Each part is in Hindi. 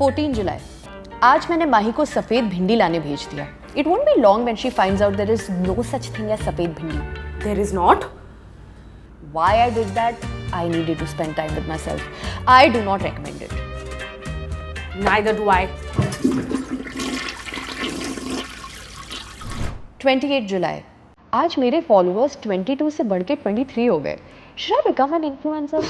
14 जुलाई। आज मैंने माही को सफेद भिंडी लाने भेज दिया। It won't be long when she finds out there is no such thing as सफेद भिंडी. There is not? Why I did that? I needed to spend time with myself. I do not recommend it. Neither do I. 28 जुलाई। आज मेरे फॉलोअर्स 22 से बढ़ के 23 हो गए। Should I become an influencer?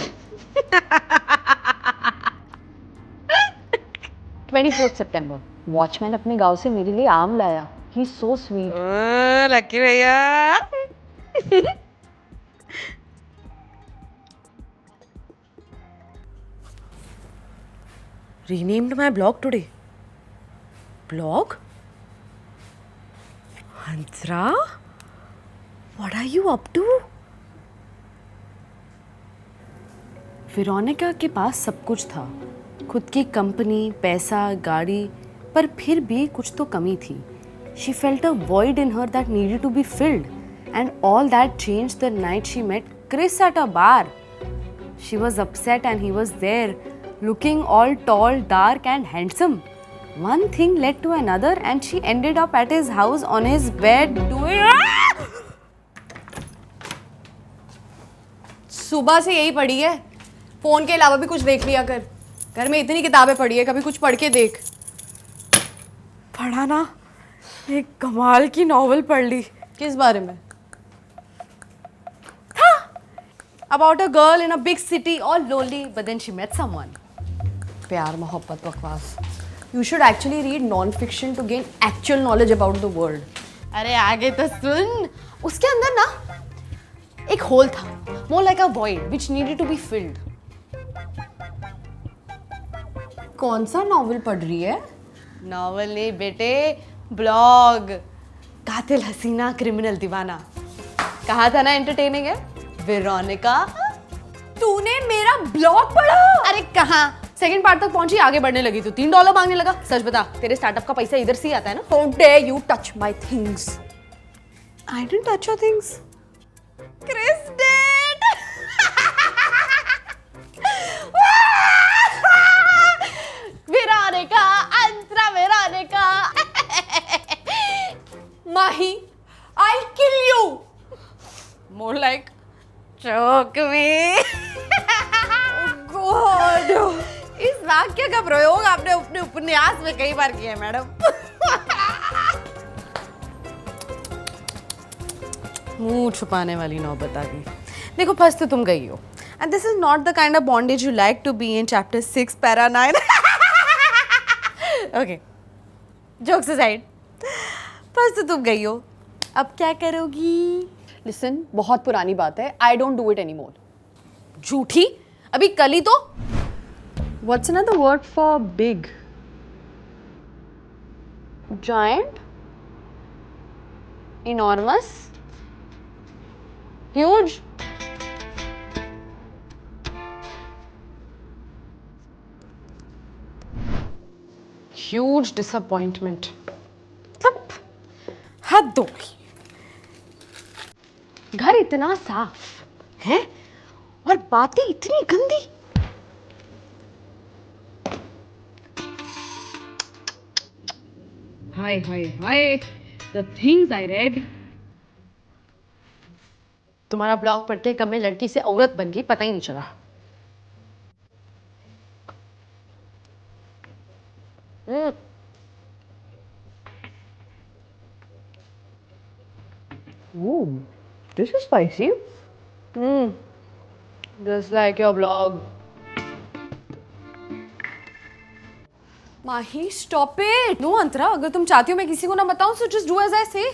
24 September. Watchman अपने गांव से मेरे लिए आम लाया। He's so sweet. लकी भैया। Renamed my blog today. Blog? Hansra? What are you up to? Veronica के पास सब कुछ था, खुद की कंपनी, पैसा, गाड़ी, पर फिर भी कुछ तो कमी थी. She felt a void in her that needed to be filled, and all that changed the night she met Chris at a bar. She was upset and he was there, looking all tall, dark and handsome. One thing led to another and she ended up at his house on his bed doing... सुबह से यही पढ़ी है, फोन के अलावा भी कुछ देख लिया कर. घर में इतनी किताबें पढ़ी है, कभी कुछ पढ़ के देख. पढ़ा ना, एक कमाल की नॉवेल पढ़ ली. किस बारे में? About a girl in a big city, all lonely, but then she met someone. प्यार, मोहब्बत, बकवास. You should actually read non-fiction to gain actual knowledge about the world. अरे आगे तो सुन. उसके अंदर ना एक होल था, more like a void which needed to be filled. कौन सा नॉवल पढ़ रही है? नॉवल नहीं बेटे, ब्लॉग. कातिल हसीना क्रिमिनल दीवाना. कहा था ना एंटरटेनिंग है? वेरोनिका, तूने मेरा ब्लॉग पढ़ा? अरे कहाँ, सेकंड पार्ट तक पहुंची, आगे बढ़ने लगी तो $3 मांगने लगा. सच बता, तेरे स्टार्टअप का पैसा इधर से ही आता है ना? How dare you touch my things? I didn't touch your things. Chris did. Veronica, Antara Veronica. Mahi, I'll kill you. More like choke me. Oh God. इस वाक्य का प्रयोग आपने अपने उपन्यास में कई बार किया है मैडम. मुंह छुपाने वाली नौबत आ गई. देखो फंस तो तुम गई हो. And this is not the kind of bondage you like to be in chapter 6 para 9. Okay. Jokes aside. फंस तो तुम गई हो. अब क्या करोगी? Listen, बहुत पुरानी बात है. I don't do it anymore. झूठी? अभी कल ही तो. What's another word for big? Giant? Enormous? Huge? Huge disappointment. सब हद हो गई. घर इतना साफ है और बातें इतनी गंदी. Hi. The things I read. तुम्हारा ब्लॉग पढ़ते कब मैं लड़की से औरत बन गई पता ही नहीं चला. Ooh, this is spicy. Just like your blog. Mahi, stop it. No अंतरा, अगर तुम चाहती हो मैं किसी को ना बताऊं, so just do as I say.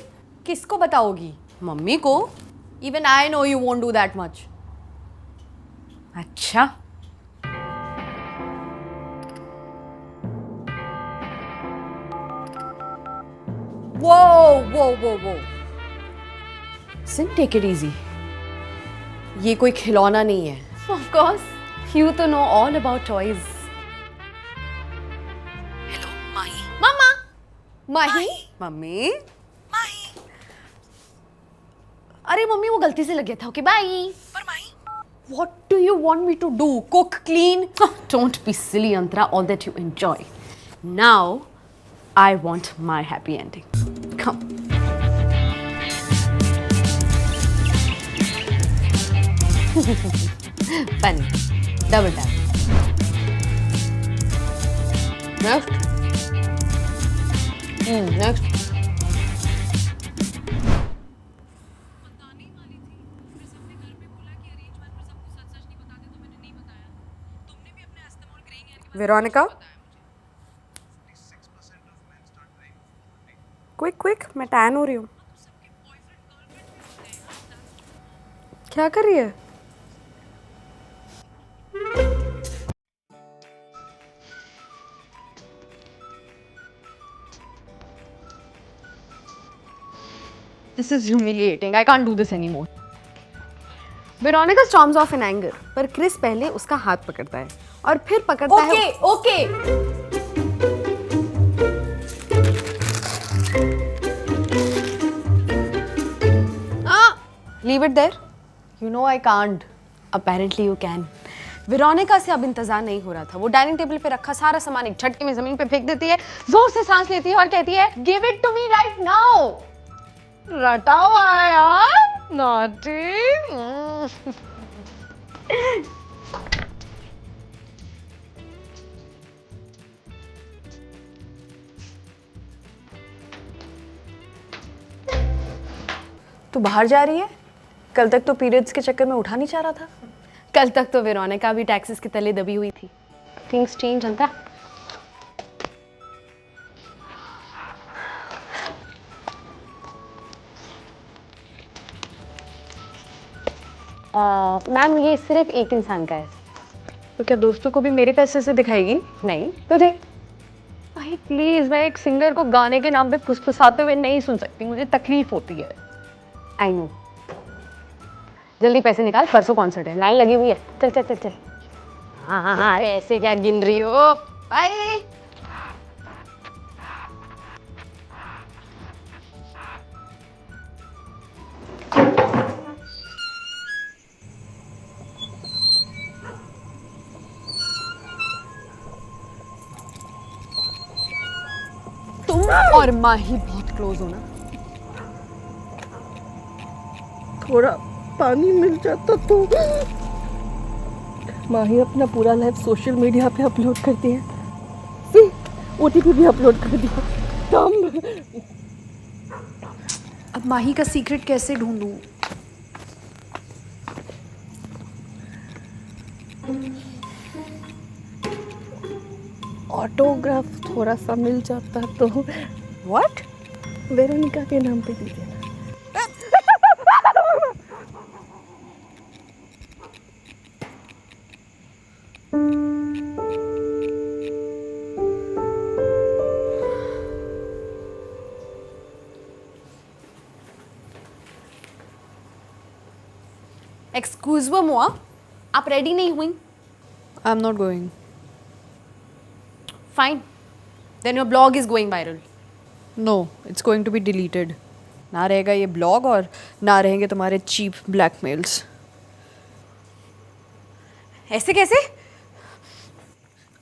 किसको बताओगी? मम्मी को? Even I know you won't do that much. अच्छा. Whoa. Sin, take it easy. ये कोई खिलौना नहीं है. Of course, you to know all about toys. Mama. Mahi. Mummy. अरे मम्मी वो गलती से लग गया था. Okay bye. पर Mahi. What do you want me to do? Cook, clean? Don't be silly, Antara. All that you enjoy. Now, I want my happy ending. Come. Funny. Double tap. Next. Next. Veronica? Quick, मैं टैन हो रही हूँ. क्या कर रही है? This is humiliating. I can't do this anymore. Veronica storms off in anger, पर क्रिस पहले उसका हाथ पकड़ता है और फिर पकड़ता है. Okay. Leave it there. You know I can't. Apparently you can. Veronica से अब इंतजार नहीं हो रहा था. वो डाइनिंग टेबल पे रखा सारा सामान एक झटके में जमीन पे फेंक देती है, जोर से सांस लेती है और कहती है, "Give it to me right now." रटा हुआ है यार. Naughty. तू बाहर जा रही है? कल तक तो पीरियड्स के चक्कर में उठा नहीं चाह रहा था. कल तक तो वेरोनिका भी टैक्सेस के तले दबी हुई थी. Things change, अंता. मैम ये सिर्फ एक इंसान का है. तो क्या दोस्तों को भी मेरे पैसे से दिखाएगी? नहीं. तो देख. भाई प्लीज, मैं एक सिंगर को गाने के नाम पे फुसफुसाते हुए नहीं सुन सकती. मुझे तकलीफ होती है. I know. जल्दी पैसे निकाल, परसों कॉन्सर्ट है. लाइन लगी हुई है. चल चल चल चल. हाँ, ऐसे क्या गिन रही हो? बाय. तुम और माही बहुत क्लोज हो ना? थोड़ा पानी मिल जाता तो. माही अपना पूरा लाइफ सोशल मीडिया पे अपलोड करती है. ओटीपी भी अपलोड कर दिया. अब माही का सीक्रेट कैसे ढूंढूं? ऑटोग्राफ थोड़ा सा मिल जाता तो. व्हाट? वेरोनिका के नाम पे दीजिए. एक्सक्यूज मोआ, आप रेडी नहीं हुई? I am not going. Fine. Then your blog is going viral. No, it's going to be deleted. ना रहेगा ये ब्लॉग और ना रहेंगे तुम्हारे चीप ब्लैकमेल्स. ऐसे कैसे?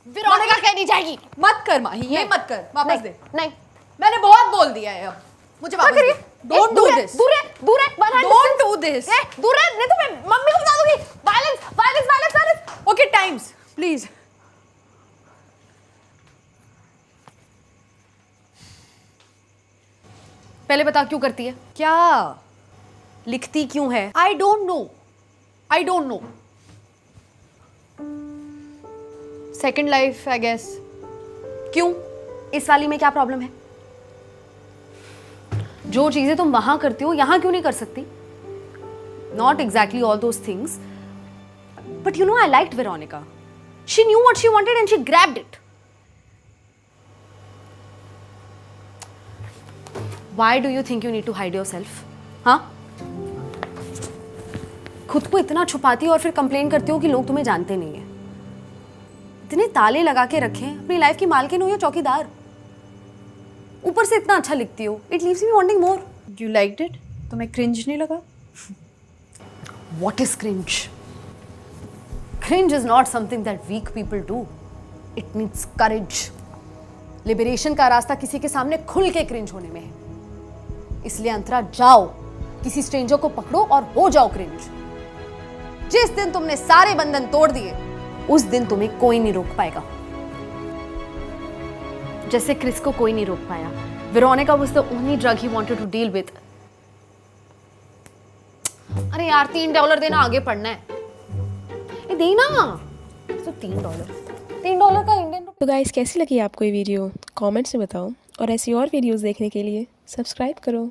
वेरोनिका कह नहीं जाएगी. मत कर माही, ये मत कर. वापस दे. नहीं. मैंने बहुत बोल दिया है. अब मुझे वापस दे. Don't do this. दूर है, दूर है. Don't do this. दूर है, नहीं तो मैं मम्मी को बता दूंगी. Violence, violence, violence, violence. Okay, times please. पहले बता क्यों करती है? क्या? लिखती क्यों है? I don't know. I don't know. Second life I guess. क्यों? इस वाली में क्या प्रॉब्लम है? जो चीजें तुम वहां करती हो यहां क्यों नहीं कर सकती? Not exactly all those things, but you know I liked Veronica. She knew what she wanted and she grabbed it. Why do you think you need to hide yourself? हाँ? खुद को इतना छुपाती हो और फिर कंप्लेन करती हो कि लोग तुम्हें जानते नहीं है. इतने ताले लगा के रखें, अपनी लाइफ की मालकिन हो या चौकीदार. ऊपर से इतना अच्छा लिखती हो. It leaves me wanting more. You liked it? तुम्हें क्रिंज नहीं लगा? What is cringe? Cringe is not something that weak people do. It needs courage. Liberation का रास्ता किसी के सामने खुल के क्रिंज होने में है। इसलिए अंतरा जाओ, किसी स्ट्रेंजर को पकड़ो और हो जाओ क्रिंज। जिस दिन तुमने सारे बंधन तोड़ दिए उस दिन तुम्हें कोई नहीं रोक पाएगा। जैसे क्रिस को कोई नहीं रोक पाया। Veronica was the only drug he wanted to deal with. अरे यार $3 देना, आगे पढ़ना है। ये देना तो $3 का इंडियन। तो गाइस कैसी लगी आपको ये वीडियो कमेंट्स में बताओ और ऐसी और वीडियोस देखने के लिए सब्सक्राइब करो।